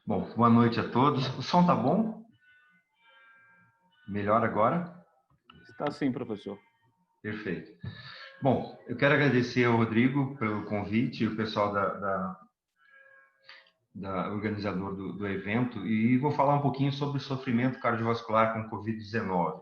Bom, boa noite a todos. O som tá bom? Melhor agora? Está sim, professor. Perfeito. Bom, eu quero agradecer ao Rodrigo pelo convite e o pessoal da organizador do evento e vou falar um pouquinho sobre o sofrimento cardiovascular com Covid-19.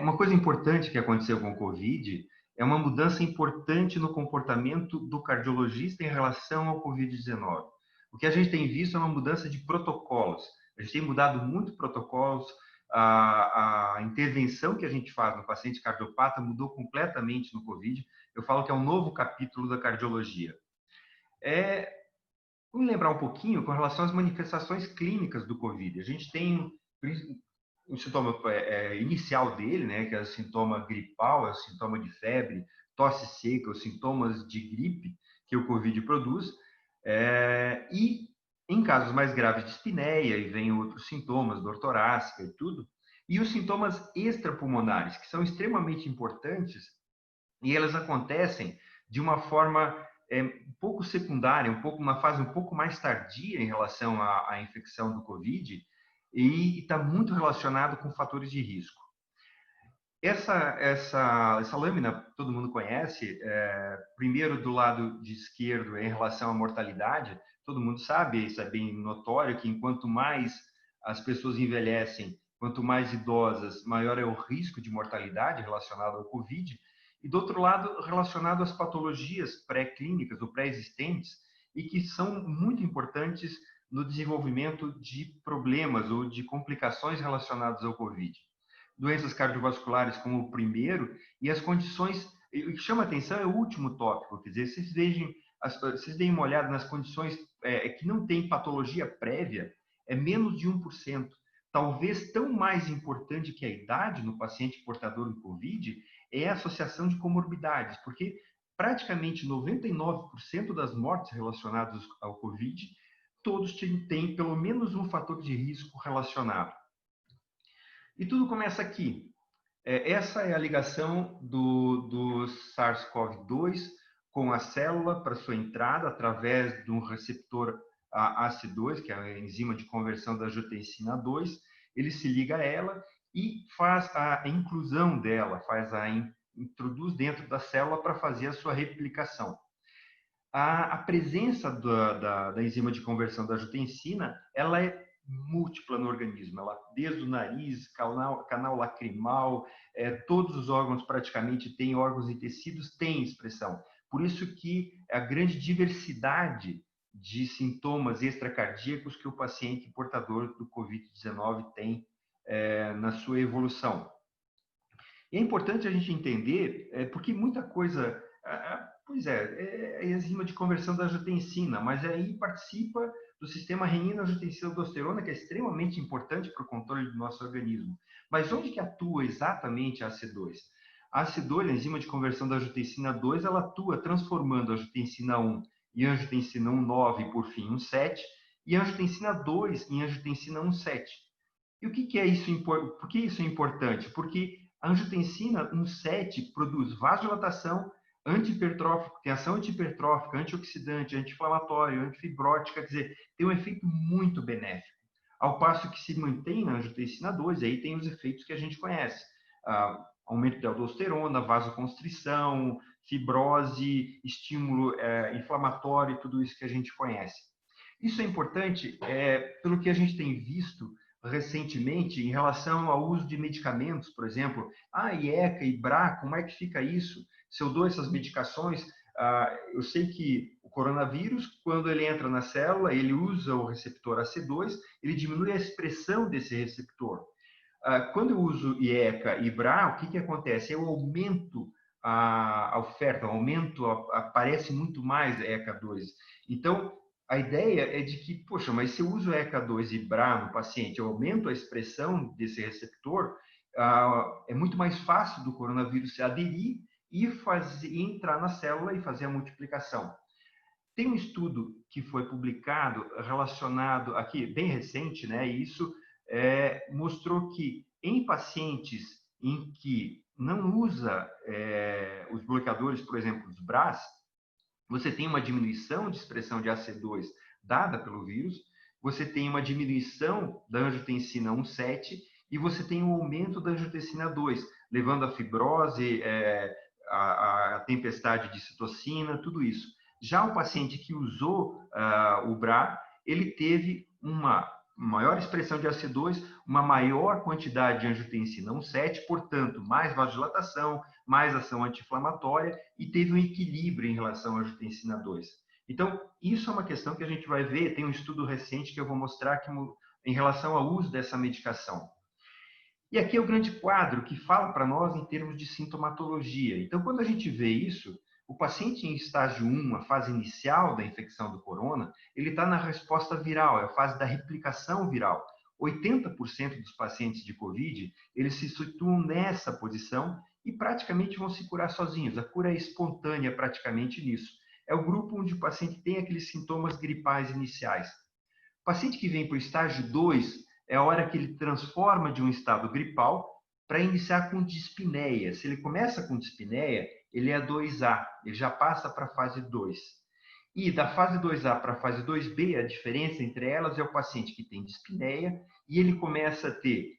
Uma coisa importante que aconteceu com o Covid é uma mudança importante no comportamento do cardiologista em relação ao Covid-19. O que a gente tem visto é uma mudança de protocolos. A gente tem mudado muito protocolos, a intervenção que a gente faz no paciente cardiopata mudou completamente no Covid. Eu falo que é um novo capítulo da cardiologia. Vamos lembrar um pouquinho com relação às manifestações clínicas do Covid. A gente tem o sintoma inicial dele, né, que é o sintoma gripal, é o sintoma de febre, tosse seca, os sintomas de gripe que o Covid produz. E em casos mais graves de espineia, e vem outros sintomas, dor torácica e tudo. E os sintomas extrapulmonares, que são extremamente importantes, e elas acontecem de uma forma um pouco secundária, uma fase um pouco mais tardia em relação à infecção do Covid, e está muito relacionado com fatores de risco. Essa lâmina todo mundo conhece, primeiro do lado de esquerdo em relação à mortalidade, todo mundo sabe, isso é bem notório, que enquanto mais as pessoas envelhecem, quanto mais idosas, maior é o risco de mortalidade relacionado ao Covid, e do outro lado, relacionado às patologias pré-clínicas ou pré-existentes, e que são muito importantes no desenvolvimento de problemas ou de complicações relacionadas ao Covid. Doenças cardiovasculares como o primeiro, e as condições, o que chama atenção é o último tópico, quer dizer, vocês deem uma olhada nas condições que não tem patologia prévia, é menos de 1%. Talvez tão mais importante que a idade no paciente portador do Covid é a associação de comorbidades, porque praticamente 99% das mortes relacionadas ao Covid, todos têm pelo menos um fator de risco relacionado. E tudo começa aqui. Essa é a ligação do SARS-CoV-2 com a célula para sua entrada através de um receptor AC2, que é a enzima de conversão da angiotensina 2. Ele se liga a ela e faz a inclusão dela, introduz dentro da célula para fazer a sua replicação. A presença da enzima de conversão da angiotensina, ela é múltipla no organismo, ela, desde o nariz, canal lacrimal, todos os órgãos praticamente têm, órgãos e tecidos têm expressão. Por isso que a grande diversidade de sintomas extracardíacos que o paciente portador do Covid-19 tem na sua evolução. E é importante a gente entender, porque muita coisa... Pois é a enzima de conversão da angiotensina, mas aí participa do sistema renina-angiotensina-aldosterona, que é extremamente importante para o controle do nosso organismo. Mas onde que atua exatamente a AC2? A AC2, a enzima de conversão da angiotensina 2, ela atua transformando a angiotensina 1 em angiotensina 1,9 e, por fim, 1,7, e a angiotensina 2 em angiotensina 1,7. E o que é isso? Por que isso é importante? Porque a angiotensina 1,7 produz vasodilatação, antihipertrófico, tem ação antihipertrófica, antioxidante, anti-inflamatório, antifibrótica, quer dizer, tem um efeito muito benéfico. Ao passo que se mantém na angiotensina 2, aí tem os efeitos que a gente conhece. Aumento de aldosterona, vasoconstrição, fibrose, estímulo inflamatório, tudo isso que a gente conhece. Isso é importante pelo que a gente tem visto recentemente em relação ao uso de medicamentos, por exemplo, IECA e BRA, como é que fica isso? Se eu dou essas medicações, eu sei que o coronavírus, quando ele entra na célula, ele usa o receptor AC2, ele diminui a expressão desse receptor. Quando eu uso IECA e BRA, o que acontece? Eu aumento a oferta, aparece muito mais ECA2. Então, a ideia é de que, poxa, mas se eu uso ECA2 e BRA no paciente, eu aumento a expressão desse receptor, é muito mais fácil do coronavírus se aderir e entrar na célula e fazer a multiplicação. Tem um estudo que foi publicado relacionado aqui, bem recente, né? E isso mostrou que em pacientes em que não usa os bloqueadores, por exemplo, os BRAs, você tem uma diminuição de expressão de AC2 dada pelo vírus, você tem uma diminuição da angiotensina 1,7 e você tem um aumento da angiotensina 2, levando a fibrose, a tempestade de citocina, tudo isso. Já o paciente que usou o BRA, ele teve uma maior expressão de AC2, uma maior quantidade de angiotensina 1,7, portanto, mais vasodilatação, mais ação anti-inflamatória e teve um equilíbrio em relação à angiotensina 2. Então, isso é uma questão que a gente vai ver, tem um estudo recente que eu vou mostrar que, em relação ao uso dessa medicação. E aqui é o grande quadro que fala para nós em termos de sintomatologia. Então, quando a gente vê isso, o paciente em estágio 1, a fase inicial da infecção do corona, ele está na resposta viral, é a fase da replicação viral. 80% dos pacientes de Covid, eles se situam nessa posição e praticamente vão se curar sozinhos. A cura é espontânea praticamente nisso. É o grupo onde o paciente tem aqueles sintomas gripais iniciais. O paciente que vem para o estágio 2 é a hora que ele transforma de um estado gripal para iniciar com dispneia. Se ele começa com dispneia, ele é 2A, ele já passa para a fase 2. E da fase 2A para a fase 2B, a diferença entre elas é o paciente que tem dispneia e ele começa a ter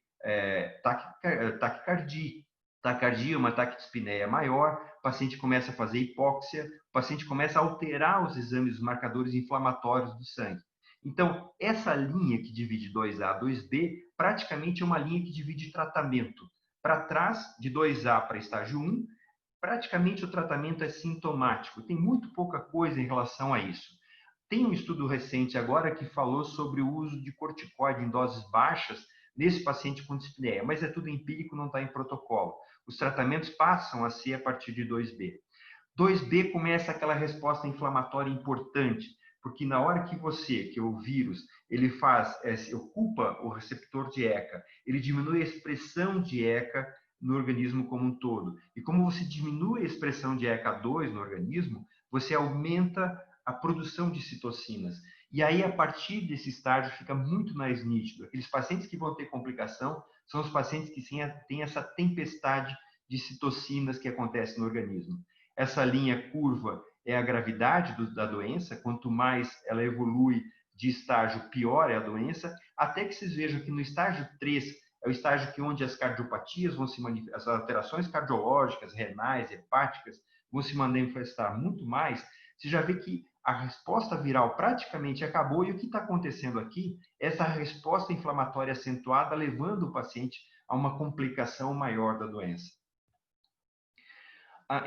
taquicardia, uma taquidispneia maior, o paciente começa a fazer hipóxia, o paciente começa a alterar os exames, os marcadores inflamatórios do sangue. Então, essa linha que divide 2A e 2B, praticamente é uma linha que divide tratamento. Para trás, de 2A para estágio 1, praticamente o tratamento é sintomático. Tem muito pouca coisa em relação a isso. Tem um estudo recente agora que falou sobre o uso de corticoide em doses baixas nesse paciente com dispneia, mas é tudo empírico, não está em protocolo. Os tratamentos passam a ser a partir de 2B. 2B começa aquela resposta inflamatória importante, porque na hora que o vírus, ele ocupa o receptor de ECA, ele diminui a expressão de ECA no organismo como um todo. E como você diminui a expressão de ECA2 no organismo, você aumenta a produção de citocinas. E aí, a partir desse estágio, fica muito mais nítido. Aqueles pacientes que vão ter complicação são os pacientes que têm essa tempestade de citocinas que acontece no organismo. Essa linha curva é a gravidade da doença, quanto mais ela evolui de estágio, pior é a doença, até que vocês vejam que no estágio 3 é o estágio onde as cardiopatias vão se manifestar, as alterações cardiológicas, renais, hepáticas, vão se manifestar muito mais. Você já vê que a resposta viral praticamente acabou e o que está acontecendo aqui é essa resposta inflamatória acentuada levando o paciente a uma complicação maior da doença.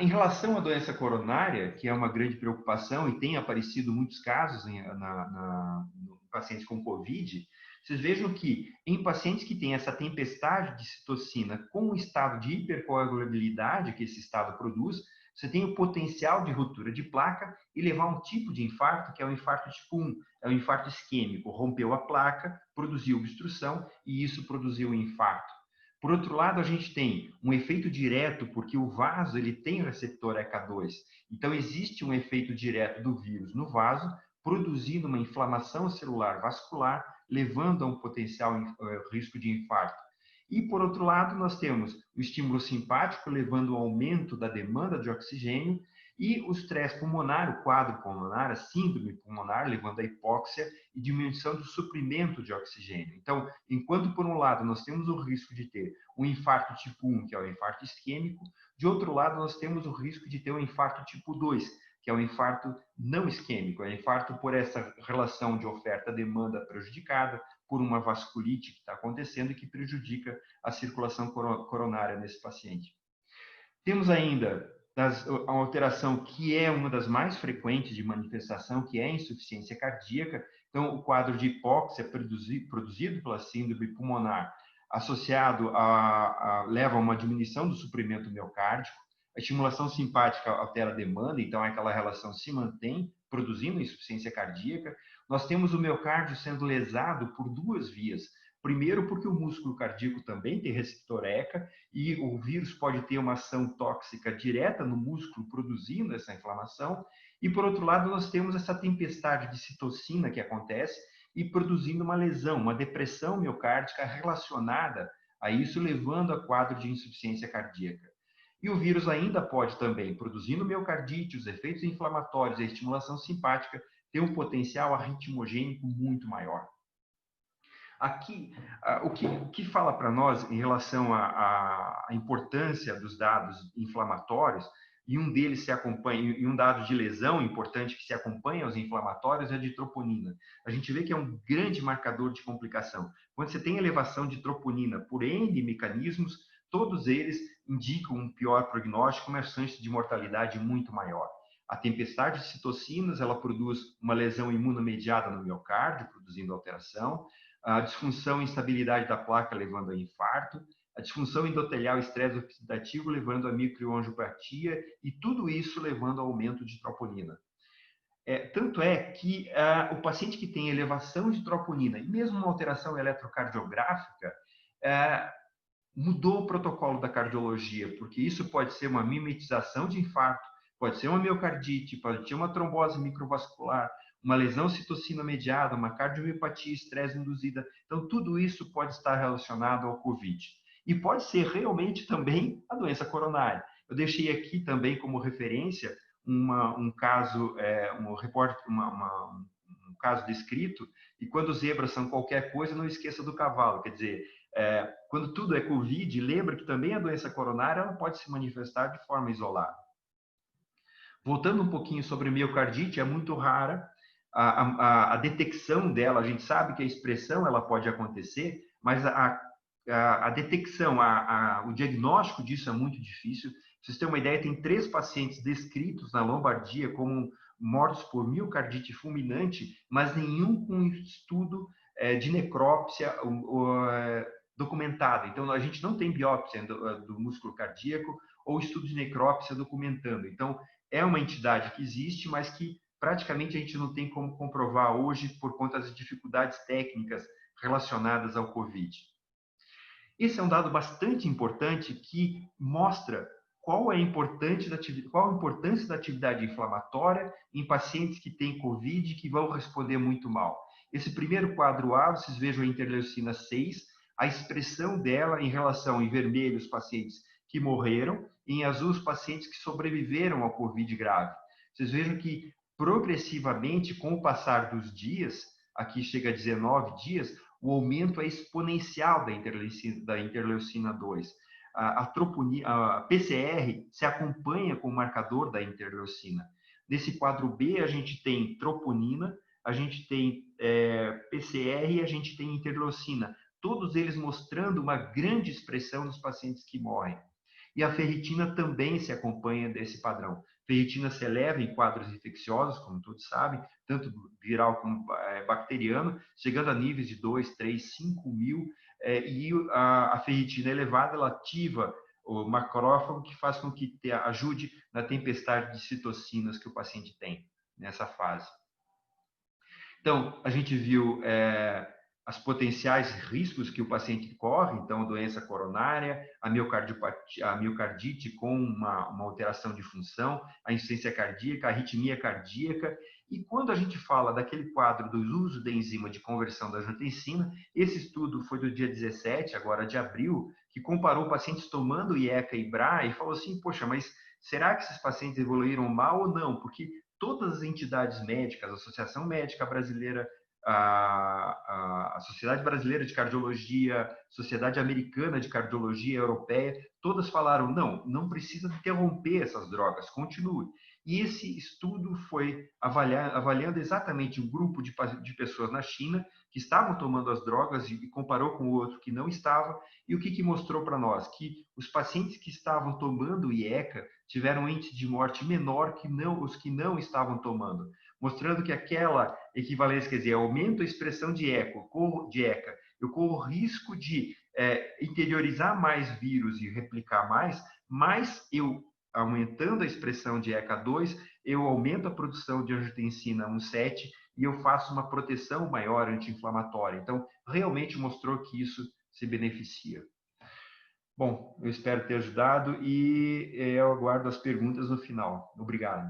Em relação à doença coronária, que é uma grande preocupação e tem aparecido muitos casos no paciente com Covid, vocês vejam que em pacientes que têm essa tempestade de citocina com o estado de hipercoagulabilidade que esse estado produz, você tem o potencial de ruptura de placa e levar a um tipo de infarto que é o infarto tipo 1, é o infarto isquêmico, rompeu a placa, produziu obstrução e isso produziu o infarto. Por outro lado, a gente tem um efeito direto, porque o vaso ele tem o receptor ECA2. Então, existe um efeito direto do vírus no vaso, produzindo uma inflamação celular vascular, levando a um potencial risco de infarto. E, por outro lado, nós temos o estímulo simpático, levando ao aumento da demanda de oxigênio, e o estresse pulmonar, o quadro pulmonar, a síndrome pulmonar, levando à hipóxia e diminuição do suprimento de oxigênio. Então, enquanto por um lado nós temos o risco de ter um infarto tipo 1, que é o infarto isquêmico, de outro lado nós temos o risco de ter um infarto tipo 2, que é o infarto não isquêmico, é o infarto por essa relação de oferta-demanda prejudicada, por uma vasculite que está acontecendo e que prejudica a circulação coronária nesse paciente. Temos ainda a alteração que é uma das mais frequentes de manifestação, que é a insuficiência cardíaca. Então, o quadro de hipóxia produzido pela síndrome pulmonar associado leva a uma diminuição do suprimento miocárdico. A estimulação simpática altera a demanda, então aquela relação se mantém, produzindo insuficiência cardíaca. Nós temos o miocárdio sendo lesado por duas vias. Primeiro, porque o músculo cardíaco também tem receptor ECA e o vírus pode ter uma ação tóxica direta no músculo, produzindo essa inflamação. E, por outro lado, nós temos essa tempestade de citocina que acontece e produzindo uma lesão, uma depressão miocárdica relacionada a isso, levando a quadro de insuficiência cardíaca. E o vírus ainda pode também, produzindo miocardite, os efeitos inflamatórios e a estimulação simpática, ter um potencial arritmogênico muito maior. Aqui, o que fala para nós em relação à importância dos dados inflamatórios, e um deles se acompanha, e um dado de lesão importante que se acompanha aos inflamatórios é a de troponina. A gente vê que é um grande marcador de complicação. Quando você tem elevação de troponina por N mecanismos, todos eles indicam um pior prognóstico, uma chance de mortalidade muito maior. A tempestade de citocinas, ela produz uma lesão imunomediada no miocárdio, produzindo alteração. A disfunção e instabilidade da placa levando a infarto, a disfunção endotelial e estresse oxidativo levando a microangiopatia e tudo isso levando ao aumento de troponina. Tanto é que o paciente que tem elevação de troponina e mesmo uma alteração eletrocardiográfica mudou o protocolo da cardiologia, porque isso pode ser uma mimetização de infarto, pode ser uma miocardite, pode ser uma trombose microvascular, uma lesão citocina mediada, uma cardiomiopatia, estresse induzida. Então, tudo isso pode estar relacionado ao COVID. E pode ser realmente também a doença coronária. Eu deixei aqui também como referência um caso, um caso descrito, e quando zebras são qualquer coisa, não esqueça do cavalo. Quer dizer, quando tudo é COVID, lembra que também a doença coronária ela pode se manifestar de forma isolada. Voltando um pouquinho sobre miocardite, é muito rara a detecção dela. A gente sabe que a expressão ela pode acontecer, mas a detecção, o diagnóstico disso é muito difícil. Pra vocês terem uma ideia, tem 3 pacientes descritos na Lombardia como mortos por miocardite fulminante, mas nenhum com estudo de necrópsia documentado. Então, a gente não tem biópsia do músculo cardíaco ou estudo de necrópsia documentando. Então, é uma entidade que existe, mas que praticamente a gente não tem como comprovar hoje por conta das dificuldades técnicas relacionadas ao COVID. Esse é um dado bastante importante que mostra qual a importância da atividade inflamatória em pacientes que têm COVID e que vão responder muito mal. Esse primeiro quadro A, vocês vejam a interleucina 6, a expressão dela em relação, em vermelho, os pacientes que morreram, e em azul, os pacientes que sobreviveram ao COVID grave. Vocês vejam que, progressivamente, com o passar dos dias, aqui chega a 19 dias, o aumento é exponencial da interleucina 2. A PCR se acompanha com o marcador da interleucina. Nesse quadro B, a gente tem troponina, a gente tem PCR e a gente tem interleucina, todos eles mostrando uma grande expressão nos pacientes que morrem. E a ferritina também se acompanha desse padrão. Ferritina se eleva em quadros infecciosos, como todos sabem, tanto viral como bacteriano, chegando a níveis de 2, 3, 5 mil, e a ferritina elevada, ela ativa o macrófago, que faz com que ajude na tempestade de citocinas que o paciente tem nessa fase. Então, a gente viu as potenciais riscos que o paciente corre, então, a doença coronária, a miocardite com uma alteração de função, a insuficiência cardíaca, a arritmia cardíaca. E quando a gente fala daquele quadro do uso da enzima de conversão da angiotensina, esse estudo foi do dia 17, agora de abril, que comparou pacientes tomando IECA e BRA e falou assim, poxa, mas será que esses pacientes evoluíram mal ou não? Porque todas as entidades médicas, a Associação Médica Brasileira, a Sociedade Brasileira de Cardiologia, Sociedade Americana de Cardiologia Europeia, todas falaram, não precisa interromper essas drogas, continue. E esse estudo foi avaliando exatamente um grupo de pessoas na China que estavam tomando as drogas e comparou com o outro que não estava. E o que mostrou para nós? Que os pacientes que estavam tomando IECA tiveram um índice de morte menor que os que não estavam tomando, mostrando que aquela equivalência, quer dizer, aumento a expressão de ECA, eu corro risco de interiorizar mais vírus e replicar mais, mas eu, aumentando a expressão de ECA2, eu aumento a produção de angiotensina 1,7 e eu faço uma proteção maior anti-inflamatória. Então, realmente mostrou que isso se beneficia. Bom, eu espero ter ajudado e eu aguardo as perguntas no final. Obrigado.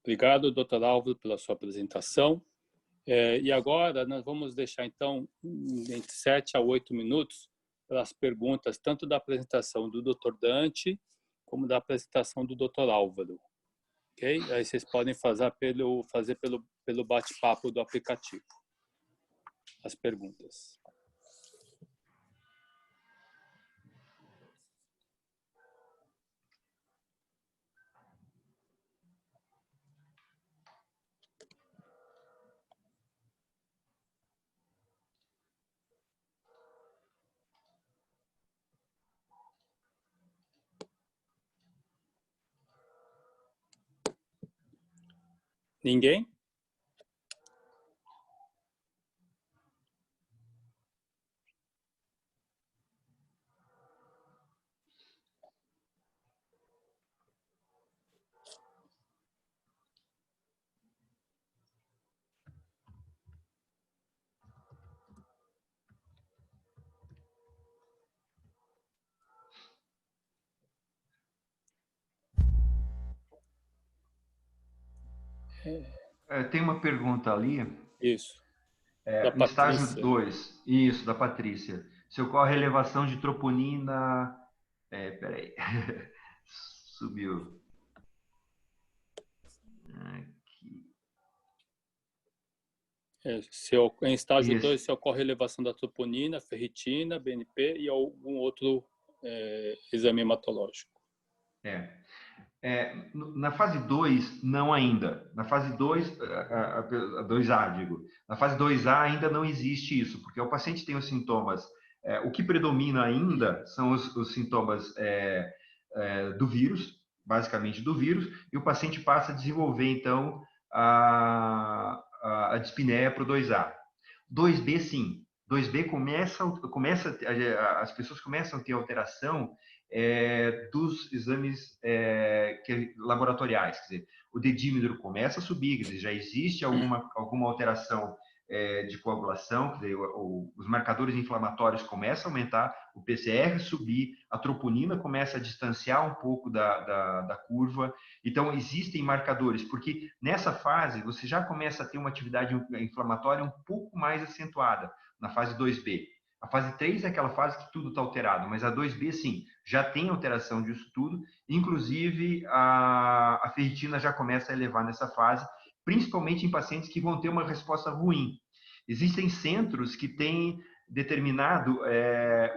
Obrigado, Dr. Álvaro, pela sua apresentação. E agora nós vamos deixar, então, entre 7 a 8 minutos para as perguntas, tanto da apresentação do Dr. Dante como da apresentação do Dr. Álvaro. ok? Aí vocês podem fazer pelo bate-papo do aplicativo as perguntas. Ninguém? Tem uma pergunta ali. Isso. Da No estágio Patrícia. 2, isso, da Patrícia. Se ocorre elevação de troponina... peraí. Subiu. Aqui. Em estágio Isso. 2, se ocorre elevação da troponina, ferritina, BNP e algum outro exame hematológico. Na fase 2, não ainda. Na fase 2, a 2A, digo. Na fase 2A ainda não existe isso, porque o paciente tem os sintomas. O que predomina ainda são os sintomas do vírus, basicamente do vírus, e o paciente passa a desenvolver, então, a dispneia para o 2A. 2B, sim. 2B as pessoas começam a ter alteração dos exames laboratoriais. Quer dizer, o dedímero começa a subir, quer dizer, já existe alguma alteração de coagulação, quer dizer, os marcadores inflamatórios começam a aumentar, o PCR subir, a troponina começa a distanciar um pouco da curva. Então, existem marcadores, porque nessa fase você já começa a ter uma atividade inflamatória um pouco mais acentuada, na fase 2B. A fase 3 é aquela fase que tudo está alterado, mas a 2B, sim, já tem alteração disso tudo. Inclusive, a ferritina já começa a elevar nessa fase, principalmente em pacientes que vão ter uma resposta ruim. Existem centros que têm determinado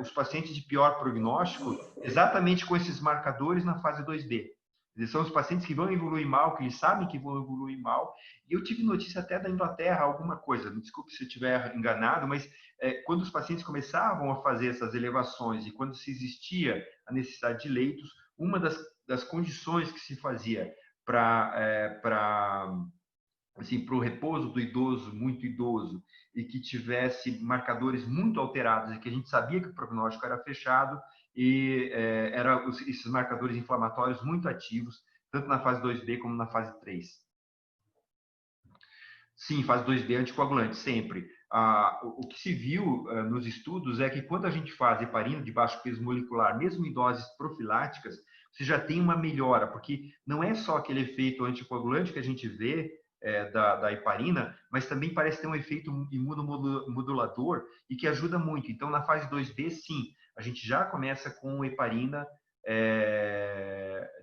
os pacientes de pior prognóstico exatamente com esses marcadores na fase 2B. Eles são os pacientes que vão evoluir mal, que eles sabem que vão evoluir mal. E eu tive notícia até da Inglaterra, alguma coisa, me desculpe se eu estiver enganado, mas quando os pacientes começavam a fazer essas elevações e quando se existia a necessidade de leitos, uma das condições que se fazia para o repouso do idoso, muito idoso, e que tivesse marcadores muito alterados e que a gente sabia que o prognóstico era fechado, e esses marcadores inflamatórios muito ativos, tanto na fase 2B como na fase 3. Sim, fase 2B anticoagulante, sempre. O que se viu nos estudos é que quando a gente faz heparina de baixo peso molecular, mesmo em doses profiláticas, você já tem uma melhora, porque não é só aquele efeito anticoagulante que a gente vê da heparina, mas também parece ter um efeito imunomodulador e que ajuda muito. Então, na fase 2B, sim, a gente já começa com heparina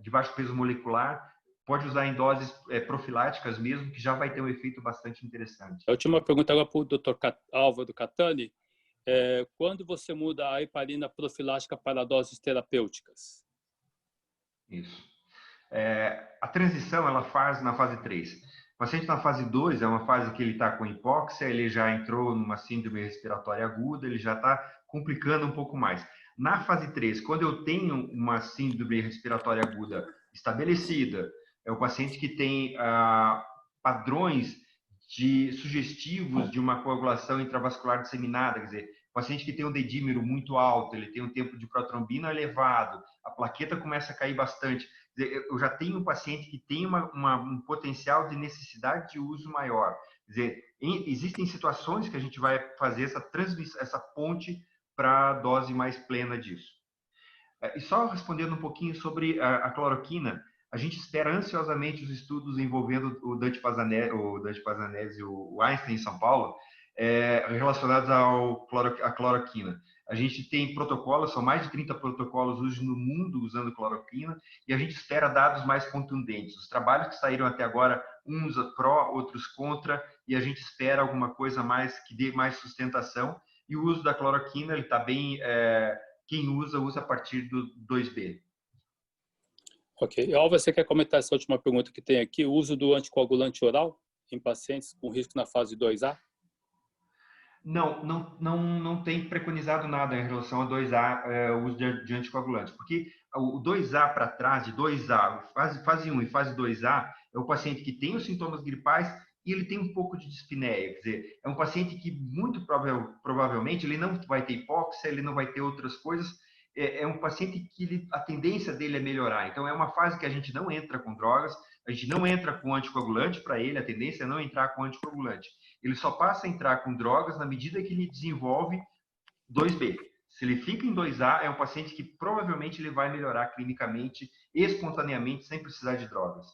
de baixo peso molecular, pode usar em doses profiláticas mesmo, que já vai ter um efeito bastante interessante. A última pergunta agora para o Dr. Álvaro Catani. Quando você muda a heparina profilática para doses terapêuticas? Isso. A transição ela faz na fase 3. O paciente na fase 2 é uma fase que ele está com hipóxia, ele já entrou numa síndrome respiratória aguda, ele já está complicando um pouco mais. Na fase 3, quando eu tenho uma síndrome respiratória aguda estabelecida, é o paciente que tem padrões sugestivos de uma coagulação intravascular disseminada, quer dizer, o paciente que tem um dedímero muito alto, ele tem um tempo de protrombina elevado, a plaqueta começa a cair bastante. Eu já tenho um paciente que tem um potencial de necessidade de uso maior. Quer dizer, existem situações que a gente vai fazer essa ponte para a dose mais plena disso. E só respondendo um pouquinho sobre a cloroquina, a gente espera ansiosamente os estudos envolvendo o Dante Pazanese e o Einstein em São Paulo, relacionados à cloroquina. A gente tem protocolos, são mais de 30 protocolos hoje no mundo usando cloroquina, e a gente espera dados mais contundentes. Os trabalhos que saíram até agora, uns pró, outros contra, e a gente espera alguma coisa mais que dê mais sustentação. E o uso da cloroquina, ele está bem, quem usa a partir do 2B. Ok. Al, você quer comentar essa última pergunta que tem aqui? O uso do anticoagulante oral em pacientes com risco na fase 2A? Não tem preconizado nada em relação a 2A, o uso de anticoagulante, porque o 2A para trás, de 2A, fase 1 e fase 2A, é o paciente que tem os sintomas gripais e ele tem um pouco de dispneia, quer dizer, é um paciente que muito provavelmente ele não vai ter hipóxia, ele não vai ter outras coisas, é um paciente que a tendência dele é melhorar, então é uma fase que a gente não entra com drogas, a gente não entra com anticoagulante para ele, a tendência é não entrar com anticoagulante. Ele só passa a entrar com drogas na medida que ele desenvolve 2B. Se ele fica em 2A, é um paciente que provavelmente ele vai melhorar clinicamente, espontaneamente, sem precisar de drogas.